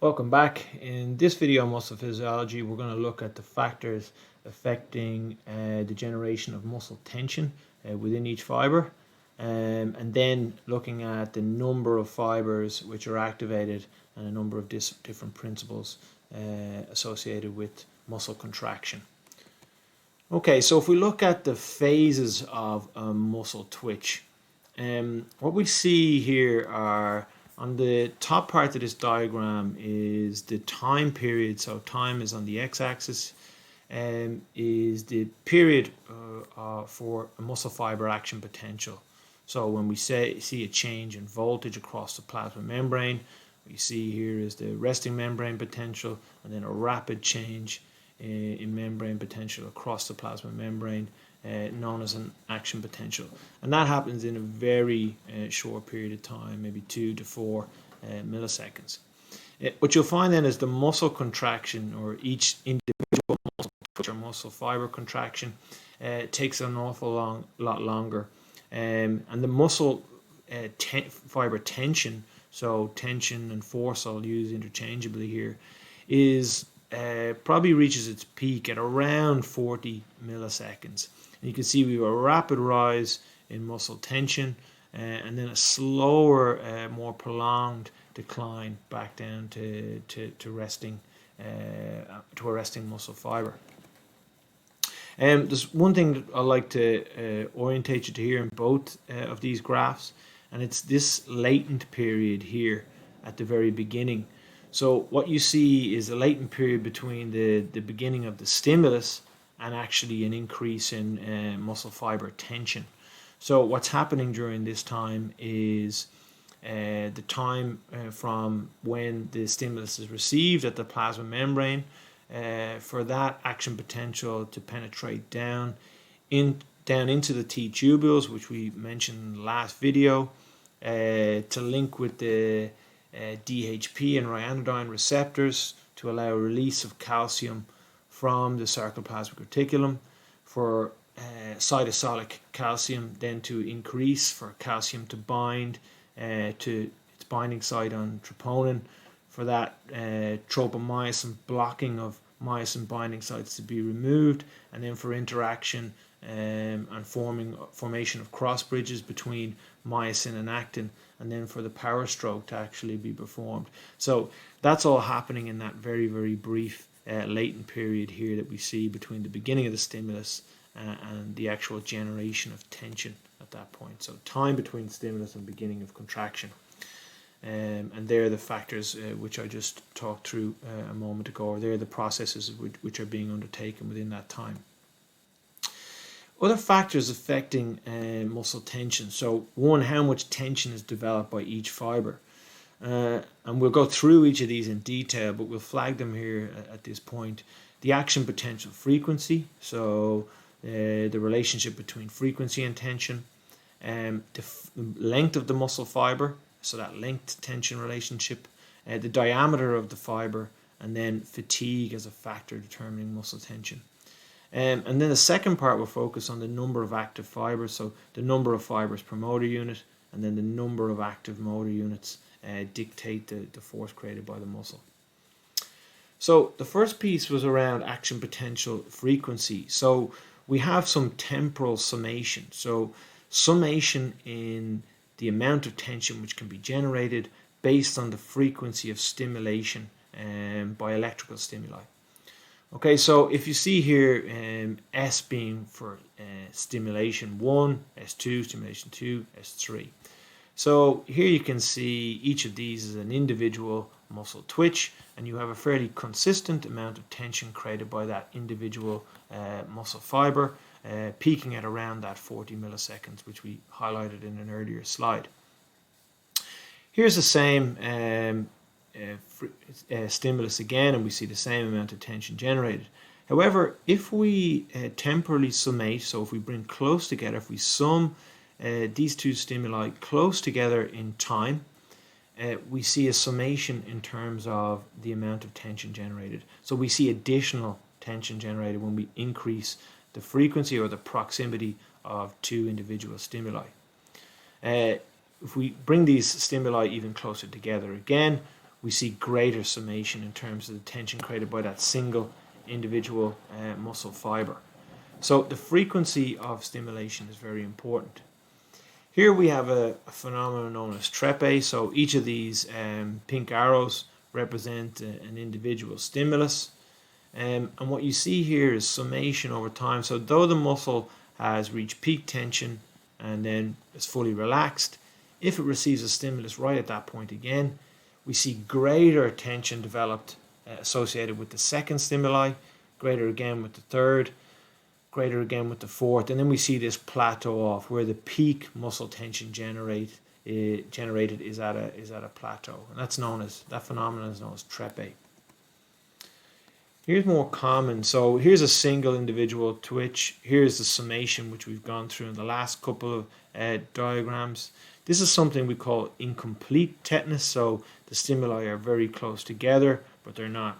Welcome back. In this video on muscle physiology, we're going to look at the factors affecting the generation of muscle tension within each fiber, and then looking at the number of fibers which are activated and a number of different principles associated with muscle contraction. Okay, so if we look at the phases of a muscle twitch, what we see here are on the top part of this diagram is the time period. So time is on the x-axis, is the period for a muscle fiber action potential. So when we see a change in voltage across the plasma membrane, what you see here is the resting membrane potential, and then a rapid change in membrane potential across the plasma membrane, known as an action potential. And that happens in a very short period of time, maybe 2 to 4 milliseconds. What you'll find then is the muscle contraction, or each individual muscle twitch or muscle fiber contraction, takes an awful lot longer. And the muscle fiber tension, so tension and force I'll use interchangeably here, is probably reaches its peak at around 40 milliseconds. And you can see we have a rapid rise in muscle tension and then a slower, more prolonged decline back down to resting, to a resting muscle fiber. There's one thing that I like to orientate you to here in both of these graphs, and it's this latent period here at the very beginning. So what you see is a latent period between the beginning of the stimulus and actually an increase in muscle fiber tension. So what's happening during this time is the time from when the stimulus is received at the plasma membrane for that action potential to penetrate down into the T tubules, which we mentioned in the last video, to link with the DHP and ryanodine receptors to allow release of calcium from the sarcoplasmic reticulum, for cytosolic calcium then to increase, for calcium to bind to its binding site on troponin, for that tropomyosin blocking of myosin binding sites to be removed, and then for interaction and formation of cross bridges between myosin and actin, and then for the power stroke to actually be performed. So that's all happening in that very, very brief latent period here that we see between the beginning of the stimulus and the actual generation of tension at that point. So time between stimulus and beginning of contraction. And they're the factors which I just talked through a moment ago, or they're the processes which are being undertaken within that time. Other factors affecting muscle tension. So one, how much tension is developed by each fiber. And we'll go through each of these in detail, but we'll flag them here at this point. The action potential frequency, so the relationship between frequency and tension. The length of the muscle fiber, so that length tension relationship. The diameter of the fiber, and then fatigue as a factor determining muscle tension. And then the second part will focus on the number of active fibers, so the number of fibers per motor unit, and then the number of active motor units dictate the force created by the muscle. So the first piece was around action potential frequency. So we have some temporal summation. So summation in the amount of tension which can be generated based on the frequency of stimulation by electrical stimuli. Okay, so if you see here S being for stimulation 1, S2, stimulation 2, S3. So here you can see each of these is an individual muscle twitch, and you have a fairly consistent amount of tension created by that individual muscle fiber, peaking at around that 40 milliseconds, which we highlighted in an earlier slide. Here's the same stimulus again, and we see the same amount of tension generated. However, if we temporally summate, so if we bring close together, if we sum these two stimuli close together in time, we see a summation in terms of the amount of tension generated. So we see additional tension generated when we increase the frequency or the proximity of two individual stimuli. If we bring these stimuli even closer together again, we see greater summation in terms of the tension created by that single individual muscle fiber. So the frequency of stimulation is very important. Here we have a phenomenon known as trepe. So each of these pink arrows represent an individual stimulus. And what you see here is summation over time. So though the muscle has reached peak tension and then is fully relaxed, if it receives a stimulus right at that point again, we see greater tension developed associated with the second stimuli, greater again with the third, greater again with the fourth, and then we see this plateau off where the peak muscle tension generated is at a plateau, and that phenomenon is known as trepe. Here's more common. So here's a single individual twitch. Here's the summation, which we've gone through in the last couple of diagrams. This is something we call incomplete tetanus. So the stimuli are very close together, but they're not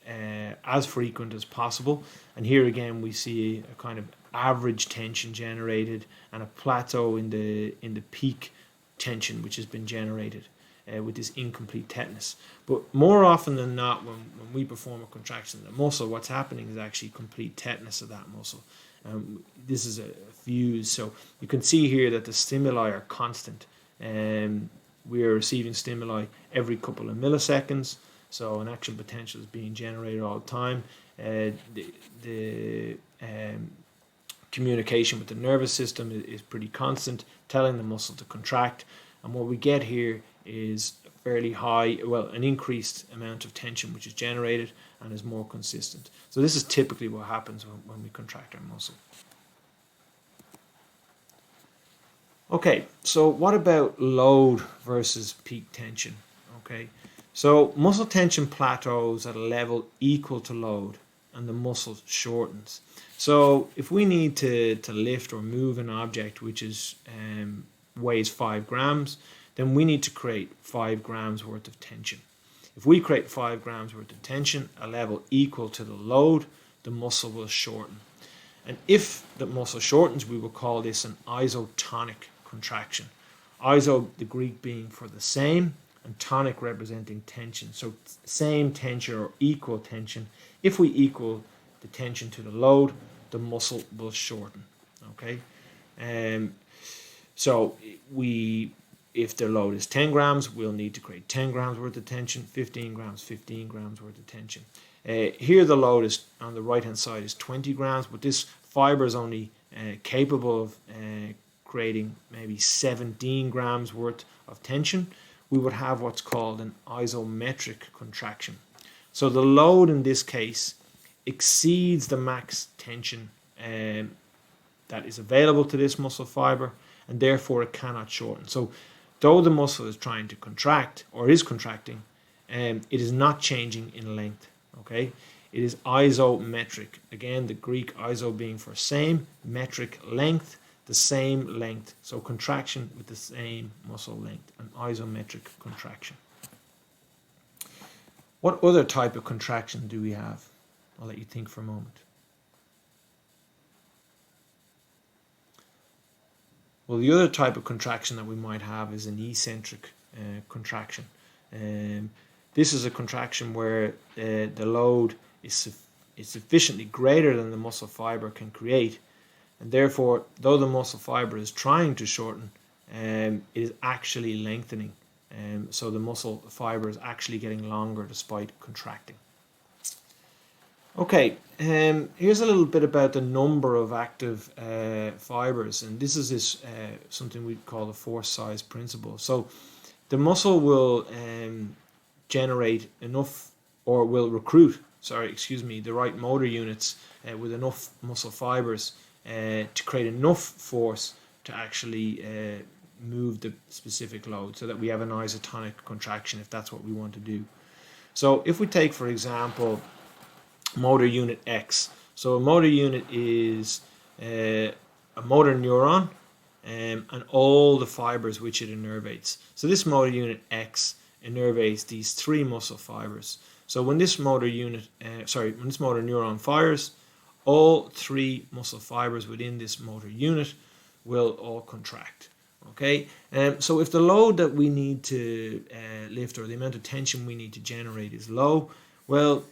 as frequent as possible. And here again, we see a kind of average tension generated and a plateau in the peak tension which has been generated with this incomplete tetanus. But more often than not, when we perform a contraction of the muscle, what's happening is actually complete tetanus of that muscle. This is a fuse, so you can see here that the stimuli are constant. We are receiving stimuli every couple of milliseconds, so an action potential is being generated all the time. The communication with the nervous system is pretty constant, telling the muscle to contract. And what we get here is a fairly high, an increased amount of tension which is generated and is more consistent. So this is typically what happens when we contract our muscle. Okay, so what about load versus peak tension? Okay, so muscle tension plateaus at a level equal to load and the muscle shortens. So if we need to lift or move an object which is weighs 5 grams, then we need to create 5 grams worth of tension. If we create 5 grams worth of tension, a level equal to the load, the muscle will shorten. And if the muscle shortens, we will call this an isotonic contraction. Iso, the Greek being for the same, and tonic representing tension. So same tension or equal tension. If we equal the tension to the load, the muscle will shorten. Okay, so if the load is 10 grams, we'll need to create 10 grams worth of tension, 15 grams worth of tension. Here the load is on the right hand side is 20 grams, but this fiber is only capable of creating maybe 17 grams worth of tension. We would have what's called an isometric contraction. So the load in this case exceeds the max tension that is available to this muscle fiber, and therefore it cannot shorten. So though the muscle is trying to contract or is contracting, it is not changing in length. Okay, it is isometric. Again, the Greek iso being for same, metric length, the same length. So contraction with the same muscle length, an isometric contraction. What other type of contraction do we have? I'll let you think for a moment. Well, the other type of contraction that we might have is an eccentric contraction. This is a contraction where the load is sufficiently greater than the muscle fiber can create, and therefore, though the muscle fiber is trying to shorten, it is actually lengthening. So the muscle fiber is actually getting longer despite contracting. Okay, here's a little bit about the number of active fibers, and this is something we call the force size principle. So the muscle will generate enough, or will recruit, the right motor units with enough muscle fibers to create enough force to actually move the specific load, so that we have an isotonic contraction if that's what we want to do. So if we take, for example, motor unit X. So a motor unit is a motor neuron and all the fibers which it innervates. So this motor unit X innervates these 3 muscle fibers. So when this motor neuron fires, all 3 muscle fibers within this motor unit will all contract. Okay, so if the load that we need to lift, or the amount of tension we need to generate, is low, well,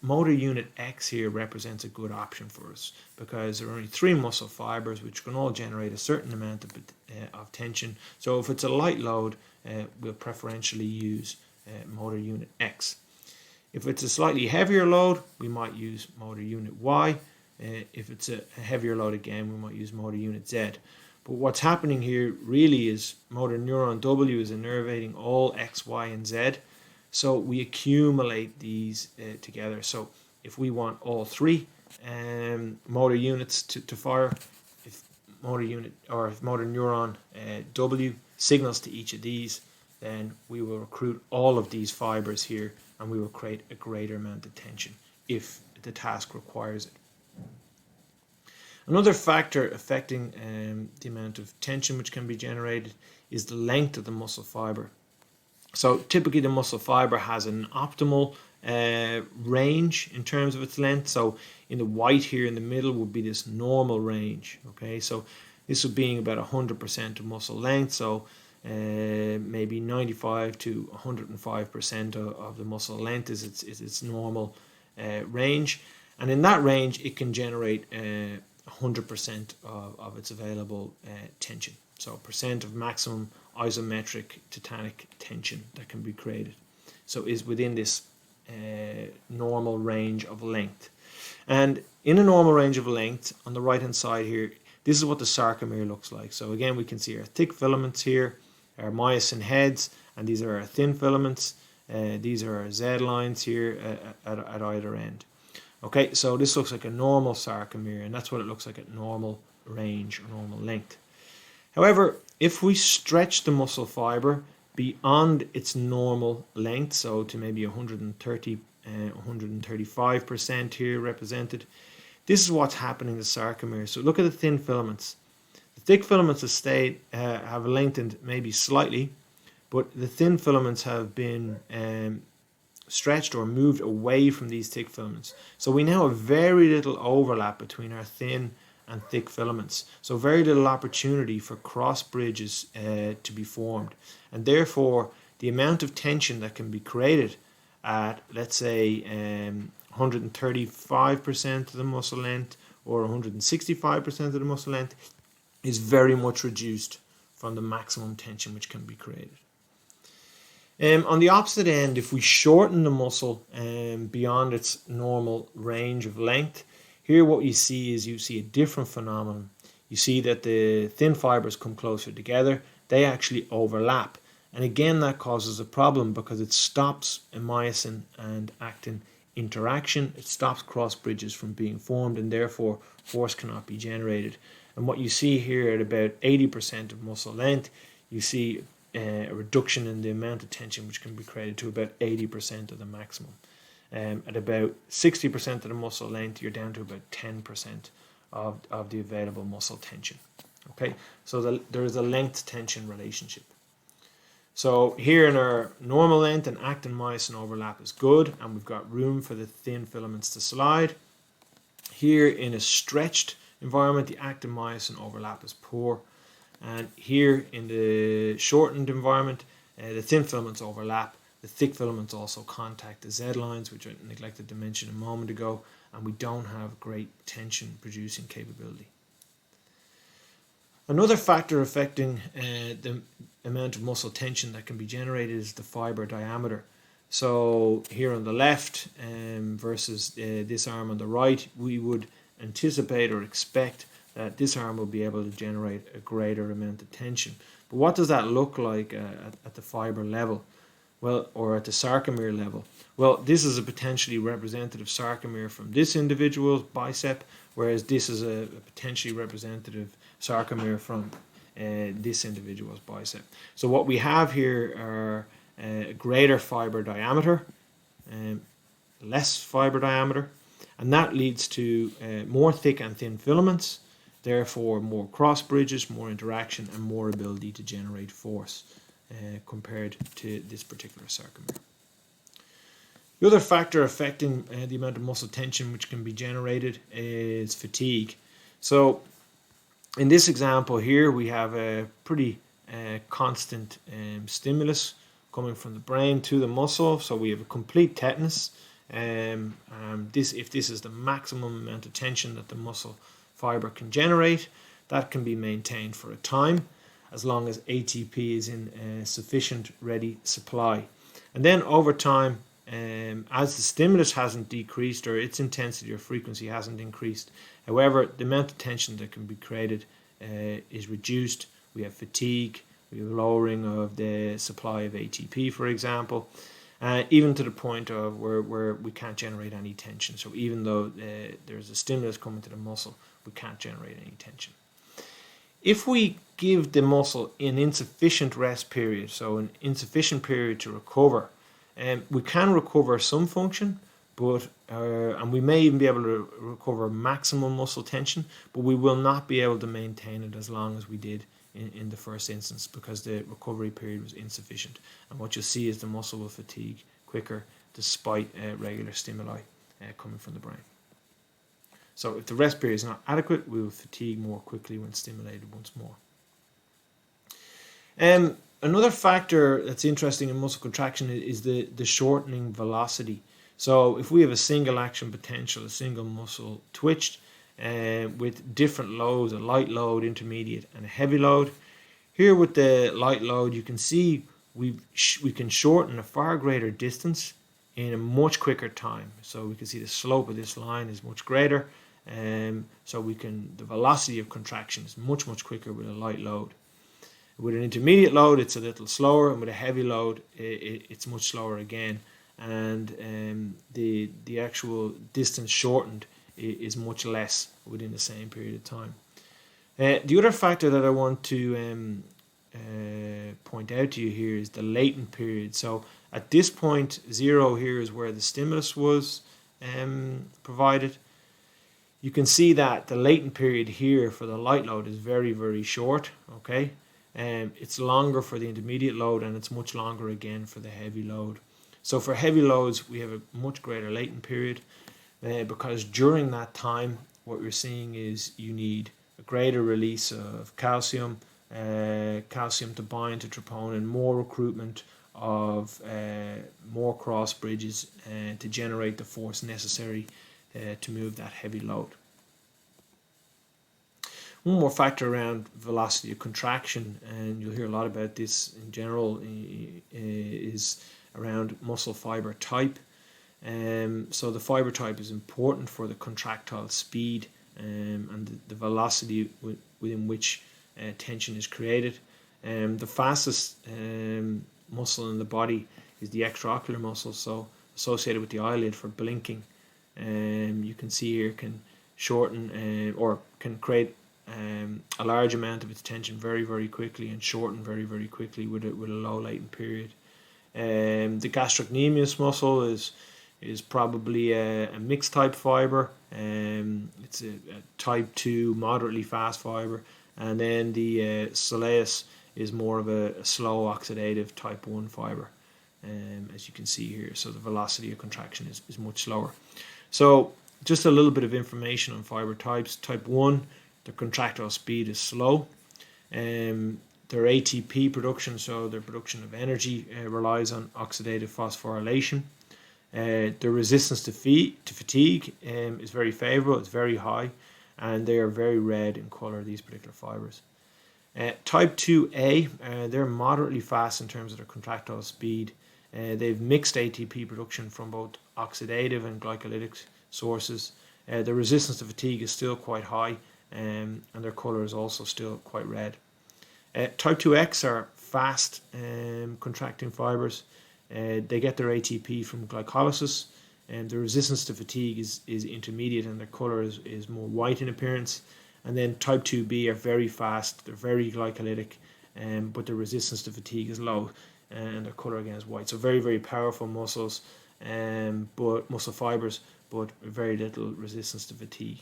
motor unit X here represents a good option for us, because there are only 3 muscle fibers which can all generate a certain amount of tension. So if it's a light load, we'll preferentially use motor unit X. If it's a slightly heavier load, we might use motor unit Y. If it's a heavier load again, we might use motor unit Z. But what's happening here really is motor neuron W is innervating all X, Y, and Z. So we accumulate these together. So if we want all 3 motor units to fire, if motor unit, or if motor neuron W signals to each of these, then we will recruit all of these fibers here, and we will create a greater amount of tension if the task requires it. Another factor affecting the amount of tension which can be generated is the length of the muscle fiber. So typically the muscle fiber has an optimal range in terms of its length. So in the white here in the middle would be this normal range. Okay, so this would be about 100% of muscle length. So maybe 95 to 105% of the muscle length is its normal range, and in that range it can generate 100% of its available tension. So percent of maximum isometric tetanic tension that can be created. So is within this normal range of length. And in a normal range of length, on the right hand side here, this is what the sarcomere looks like. So again, we can see our thick filaments here, our myosin heads, and these are our thin filaments. These are our Z lines here at either end. Okay, so this looks like a normal sarcomere, and that's what it looks like at normal range or normal length. However, if we stretch the muscle fiber beyond its normal length, so to maybe 130, 135% here represented, this is what's happening to the sarcomere. So look at the thin filaments. The thick filaments have lengthened maybe slightly, but the thin filaments have been stretched or moved away from these thick filaments. So we now have very little overlap between our thin and thick filaments. So very little opportunity for cross bridges to be formed. And therefore, the amount of tension that can be created at, let's say, 135% of the muscle length or 165% of the muscle length is very much reduced from the maximum tension which can be created. On the opposite end, if we shorten the muscle beyond its normal range of length, here what you see is a different phenomenon. You see that the thin fibers come closer together, they actually overlap. And again, that causes a problem because it stops a myosin and actin interaction. It stops cross bridges from being formed, and therefore force cannot be generated. And what you see here at about 80% of muscle length, you see a reduction in the amount of tension which can be created to about 80% of the maximum. At about 60% of the muscle length, you're down to about 10% of the available muscle tension. Okay, so there is a length-tension relationship. So here in our normal length, and actin-myosin overlap is good, and we've got room for the thin filaments to slide. Here in a stretched environment, the actin-myosin overlap is poor. And here in the shortened environment, the thin filaments overlap. The thick filaments also contact the Z lines, which I neglected to mention a moment ago, and we don't have great tension producing capability. Another factor affecting the amount of muscle tension that can be generated is the fiber diameter. So here on the left versus this arm on the right, we would anticipate or expect that this arm will be able to generate a greater amount of tension. But what does that look like at the fiber level? Well, or at the sarcomere level? Well, this is a potentially representative sarcomere from this individual's bicep, whereas this is a potentially representative sarcomere from this individual's bicep. So what we have here are a greater fiber diameter, less fiber diameter, and that leads to more thick and thin filaments, therefore more cross bridges, more interaction, and more ability to generate force compared to this particular sarcomere. The other factor affecting the amount of muscle tension which can be generated is fatigue. So In this example here, we have a pretty constant stimulus coming from the brain to the muscle, so we have a complete tetanus. If this is the maximum amount of tension that the muscle fiber can generate, that can be maintained for a time as long as ATP is in a sufficient ready supply. And then over time, as the stimulus hasn't decreased or its intensity or frequency hasn't increased, however, the amount of tension that can be created is reduced. We have fatigue, we have lowering of the supply of ATP, for example, even to the point of where we can't generate any tension. So even though there's a stimulus coming to the muscle, we can't generate any tension. If we give the muscle an insufficient rest period, so an insufficient period to recover, we can recover some function, but and we may even be able to recover maximum muscle tension, but we will not be able to maintain it as long as we did in the first instance, because the recovery period was insufficient. And what you'll see is the muscle will fatigue quicker despite regular stimuli coming from the brain. So if the rest period is not adequate, we will fatigue more quickly when stimulated once more. Another factor that's interesting in muscle contraction is the shortening velocity. So if we have a single action potential, a single muscle twitched with different loads, a light load, intermediate, and a heavy load. Here with the light load, you can see we can shorten a far greater distance in a much quicker time. So we can see the slope of this line is much greater. So the velocity of contraction is much quicker with a light load. With an intermediate load, it's a little slower, and with a heavy load, it's much slower again. And the actual distance shortened is much less within the same period of time. The other factor that I want to point out to you here is the latent period. So at this point, 0 here is where the stimulus was provided. You can see that the latent period here for the light load is very short. Okay, it's longer for the intermediate load, and it's much longer again for the heavy load. So for heavy loads, we have a much greater latent period because during that time, what we're seeing is you need a greater release of calcium to bind to troponin, more recruitment of more cross bridges to generate the force necessary to move that heavy load. One more factor around velocity of contraction, and you'll hear a lot about this in general, is around muscle fiber type. So the fiber type is important for the contractile speed and the velocity within which tension is created. The fastest muscle in the body is the extraocular muscle, so associated with the eyelid for blinking. You can see here can shorten or can create a large amount of its tension very quickly and shorten very quickly with a low latent period. The gastrocnemius muscle is probably a mixed type fiber. It's a type 2 moderately fast fiber, and then the soleus is more of a slow oxidative type 1 fiber, as you can see here. So the velocity of contraction is much slower. So just a little bit of information on fiber types. Type 1, the contractile speed is slow. Their ATP production, so their production of energy, relies on oxidative phosphorylation. Their resistance to fatigue is very favorable, it's very high, and they are very red in color, these particular fibers. Type 2A, they're moderately fast in terms of their contractile speed. They've mixed ATP production from both oxidative and glycolytic sources. The resistance to fatigue is still quite high, and their color is also still quite red. Type 2X are fast contracting fibers. They get their ATP from glycolysis, and the resistance to fatigue is intermediate, and their color is more white in appearance. And then type 2B are very fast, they're very glycolytic, but the resistance to fatigue is low, and their color again is white. So very powerful muscles, but muscle fibers, but very little resistance to fatigue.